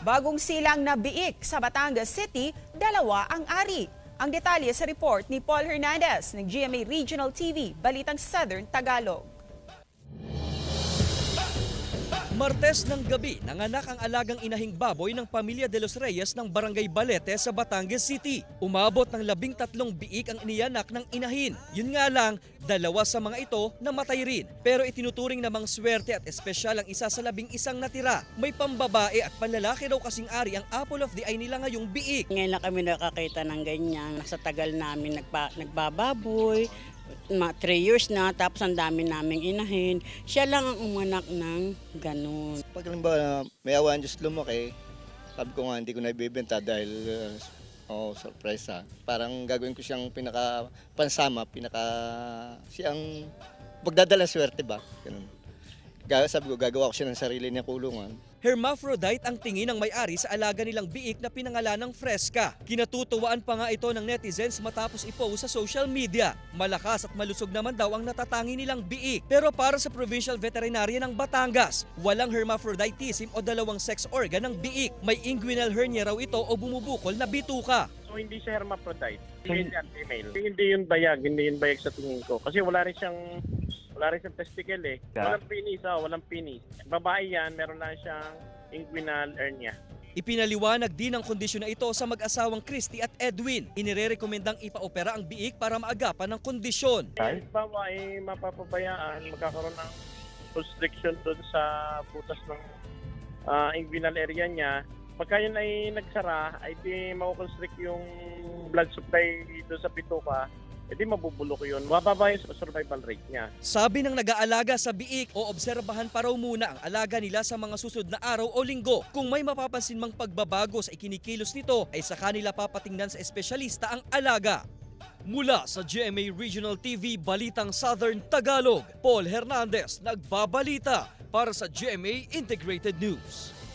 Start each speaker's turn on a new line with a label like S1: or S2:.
S1: Bagong silang na biik sa Batangas City, dalawa ang ari. Ang detalye sa report ni Paul Hernandez ng GMA Regional TV, Balitang Southern Tagalog.
S2: Martes ng gabi, nanganak ang alagang inahing baboy ng pamilya de los Reyes ng Barangay Balete sa Batangas City. Umabot ng 13 biik ang iniyanak ng inahin. Yun nga lang, dalawa sa mga ito namatay rin. Pero itinuturing namang swerte at espesyal ang isa sa 11 natira. May pambabae at panlalaki daw kasing ari ang apple of the eye nila ngayong biik.
S3: Ngayon lang kami nakakita ng ganyan. Sa tagal namin nagbababoy. 3 years na, tapos ang dami naming inahin. Siya lang ang umanak ng ganun.
S4: Pag halimbawa may awan Diyos lumaki, sabi ko nga hindi ko na ibibenta dahil surprise ha. Parang gagawin ko siyang pinaka-pansama, siyang pagdadala swerte ba? Ganun. Sabi ko gagawa ko siya ng sarili niya kulungan.
S2: Hermaphrodite ang tingin ng may-ari sa alaga nilang biik na pinangalanang Fresca. Kinatutuwaan pa nga ito ng netizens matapos ipost sa social media. Malakas at malusog naman daw ang natatangi nilang biik. Pero para sa Provincial Veterinarian ng Batangas, walang hermaphroditism o dalawang sex organ ng biik. May inguinal hernia raw ito o bumubukol na bituka.
S5: So hindi siya hermaphrodite, male at female. Hindi yun bayag sa tingin ko. Kasi wala rin siyang testicle eh. Walang penis. Babae yan, meron lang siyang inguinal hernia.
S2: Ipinaliwanag din ang kondisyon na ito sa mag-asawang Christy at Edwin. Inirerekomendang ipaopera ang biik para maagapan ng kondisyon.
S5: Bawa ay mapapabayaan, magkakaroon ng constriction doon sa butas ng inguinal area niya. Pagka yun ay nagsara, ay di makukonstrict yung blood supply doon sa bituka. Hindi mabubulok yun. Mababa yung survival rate niya.
S2: Sabi ng nag-aalaga sa biik, o obserbahan pa raw muna ang alaga nila sa mga susunod na araw o linggo. Kung may mapapansin mang pagbabago sa ikinikilos nito, ay sa kanila papatingnan sa espesyalista ang alaga. Mula sa GMA Regional TV, Balitang Southern Tagalog, Paul Hernandez nagbabalita para sa GMA Integrated News.